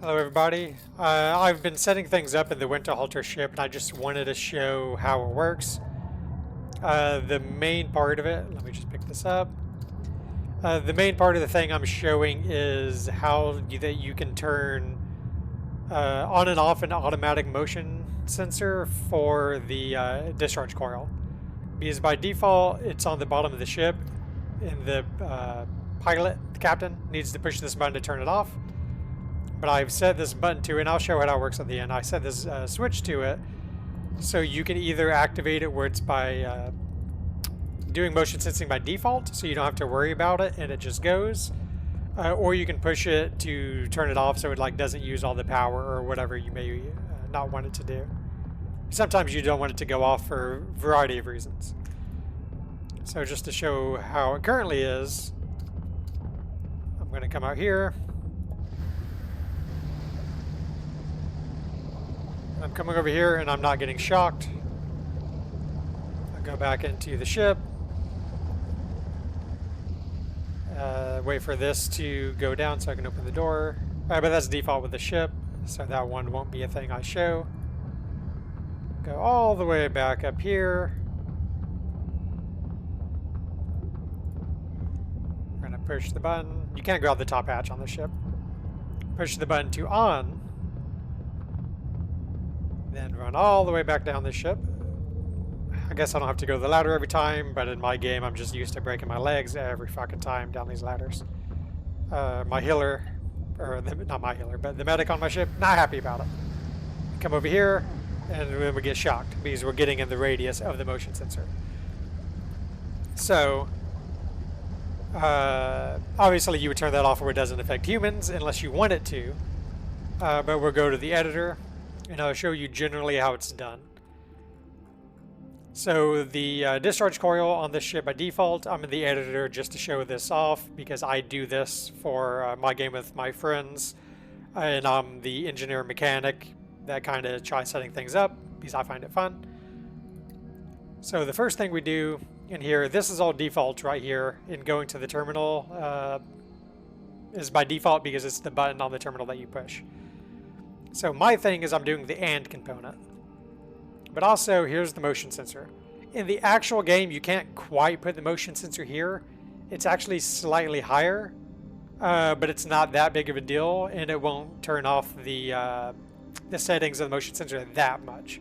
Hello everybody. I've been setting things up in the Winterhalter ship and I just wanted to show how it works. The main part of it, let me just pick this up. The main part of the thing I'm showing is how that you can turn on and off an automatic motion sensor for the discharge coil. Because by default it's on the bottom of the ship and the pilot, the captain, needs to push this button to turn it off. But I've set this button to it, and I'll show how it works at the end. I set this switch to it, so you can either activate it where it's by doing motion sensing by default, so you don't have to worry about it, and it just goes. Or you can push it to turn it off so it doesn't use all the power or whatever you may not want it to do. Sometimes you don't want it to go off for a variety of reasons. So just to show how it currently is, I'm going to come out here. I'm coming over here and I'm not getting shocked. I'll go back into the ship. Wait for this to go down so I can open the door. But that's default with the ship, so that one won't be a thing I show. Go all the way back up here. We're going to push the button. You can't grab the top hatch on the ship. Push the button to on. Then run all the way back down the ship. I guess I don't have to go to the ladder every time, but in my game I'm just used to breaking my legs every fucking time down these ladders. My healer, or not my healer, but the medic on my ship, not happy about it. Come over here, and then we get shocked because we're getting in the radius of the motion sensor. So, obviously you would turn that off where it doesn't affect humans unless you want it to. But we'll go to the editor, and I'll show you generally how it's done. So the discharge coil on this ship by default, I'm in the editor just to show this off because I do this for my game with my friends, and I'm the engineer mechanic that kind of tries setting things up because I find it fun. So the first thing we do in here, this is all default right here, in going to the terminal is by default because it's the button on the terminal that you push. So my thing is I'm doing the AND component. But also, here's the motion sensor. In the actual game, you can't quite put the motion sensor here. It's actually slightly higher, but it's not that big of a deal, and it won't turn off the settings of the motion sensor that much.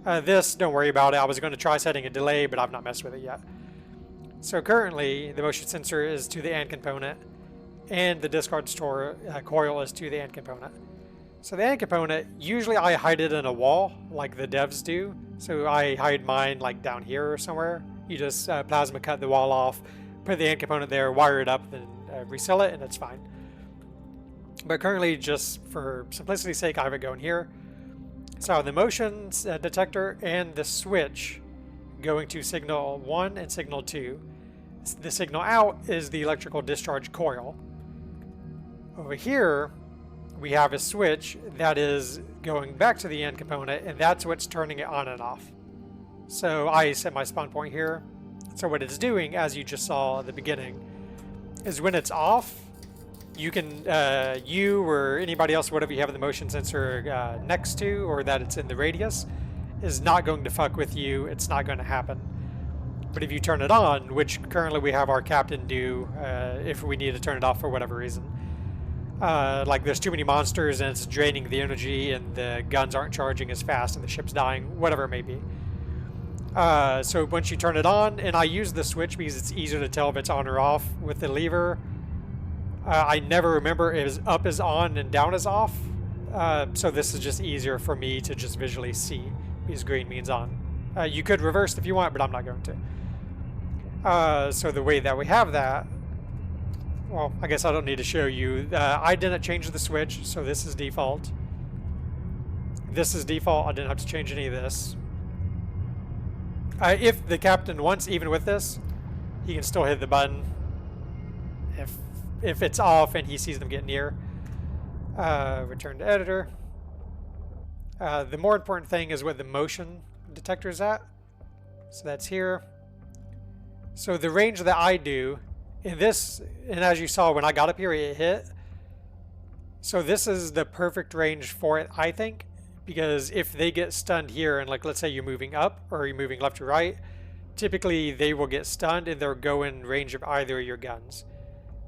This, don't worry about it. I was going to try setting a delay, but I've not messed with it yet. So currently, the motion sensor is to the AND component, and the discharge coil is to the AND component. So the AND component, usually I hide it in a wall, like the devs do. So I hide mine like down here or somewhere. You just plasma cut the wall off, put the AND component there, wire it up, then resell it, and it's fine. But currently, just for simplicity's sake, I have it going here. So the motion detector and the switch going to signal 1 and signal 2. The signal out is the electrical discharge coil. Over here, we have a switch that is going back to the AND component, and that's what's turning it on and off. So I set my spawn point here. So what it's doing, as you just saw at the beginning, is when it's off, you can, you or anybody else, whatever you have the motion sensor next to, or that it's in the radius, is not going to fuck with you. It's not going to happen. But if you turn it on, which currently we have our captain do if we need to turn it off for whatever reason, like there's too many monsters and it's draining the energy and the guns aren't charging as fast and the ship's dying, whatever it may be. So once you turn it on, and I use the switch because it's easier to tell if it's on or off with the lever. I never remember if up is on and down is off. So this is just easier for me to just visually see because green means on. You could reverse if you want, but I'm not going to. So the way that we have that, well, I guess I don't need to show you. I didn't change the switch, so this is default. This is default. I didn't have to change any of this. If the captain wants, even with this, he can still hit the button if it's off and he sees them get near. Return to editor. The more important thing is what the motion detector is at. So that's here. So the range that I do in this, and as you saw when I got up here, it hit. So this is the perfect range for it, I think, because if they get stunned here, and like let's say you're moving up or you're moving left to right, typically they will get stunned and they'll go in range of either of your guns.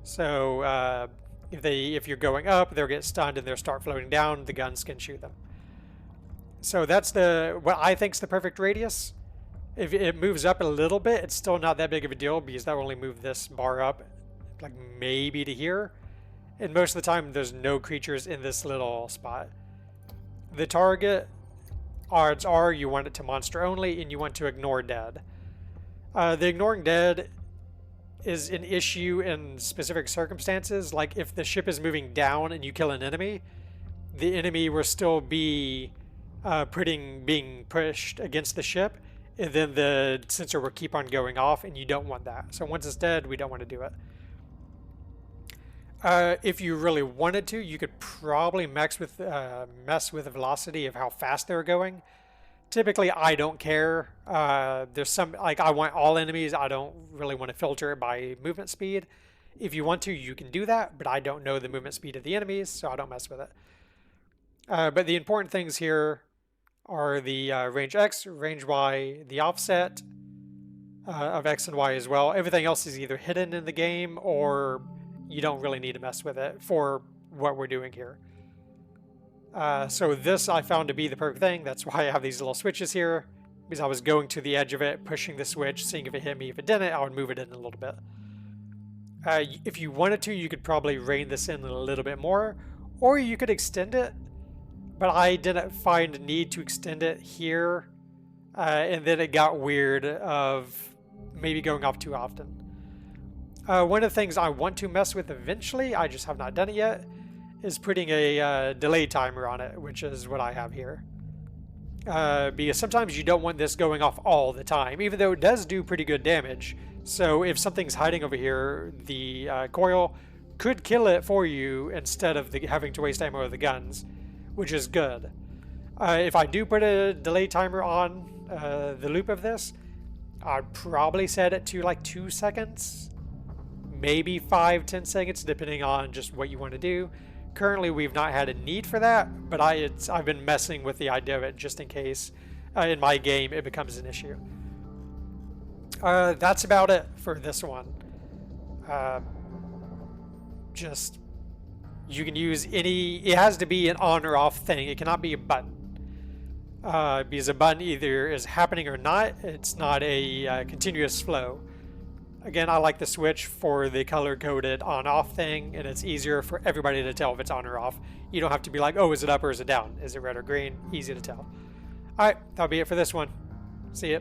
So if you're going up, they'll get stunned and they'll start floating down. The guns can shoot them. So that's what I think is the perfect radius. If it moves up a little bit, it's still not that big of a deal because that will only move this bar up like maybe to here. And most of the time, there's no creatures in this little spot. The target, odds are you want it to monster only and you want to ignore dead. The ignoring dead is an issue in specific circumstances. Like if the ship is moving down and you kill an enemy, the enemy will still be being pushed against the ship, and then the sensor will keep on going off, and you don't want that. So once it's dead, we don't want to do it. If you really wanted to, you could probably mess with the velocity of how fast they're going. Typically, I don't care. There's some, like, I want all enemies. I don't really want to filter it by movement speed. If you want to, you can do that, but I don't know the movement speed of the enemies, so I don't mess with it. But the important things here are the range X, range Y, the offset of X and Y as well. Everything else is either hidden in the game or you don't really need to mess with it for what we're doing here. So this I found to be the perfect thing. That's why I have these little switches here, because I was going to the edge of it, pushing the switch, seeing if it hit me. If it didn't, I would move it in a little bit. If you wanted to, you could probably rein this in a little bit more, or you could extend it, but I didn't find a need to extend it here, and then it got weird of maybe going off too often. One of the things I want to mess with eventually, I just have not done it yet, is putting a delay timer on it, which is what I have here. Because sometimes you don't want this going off all the time, even though it does do pretty good damage. So if something's hiding over here, the coil could kill it for you instead of having to waste ammo with the guns, which is good. If I do put a delay timer on the loop of this, I'd probably set it to like 2 seconds, maybe 5-10 seconds, depending on just what you want to do. Currently, we've not had a need for that, but I've been messing with the idea of it just in case in my game it becomes an issue. That's about it for this one. Just, you can use it has to be an on or off thing. It cannot be a button. Because a button either is happening or not. It's not a continuous flow. Again, I like the switch for the color-coded on-off thing, and it's easier for everybody to tell if it's on or off. You don't have to be like, oh, is it up or is it down? Is it red or green? Easy to tell. Alright, that'll be it for this one. See ya.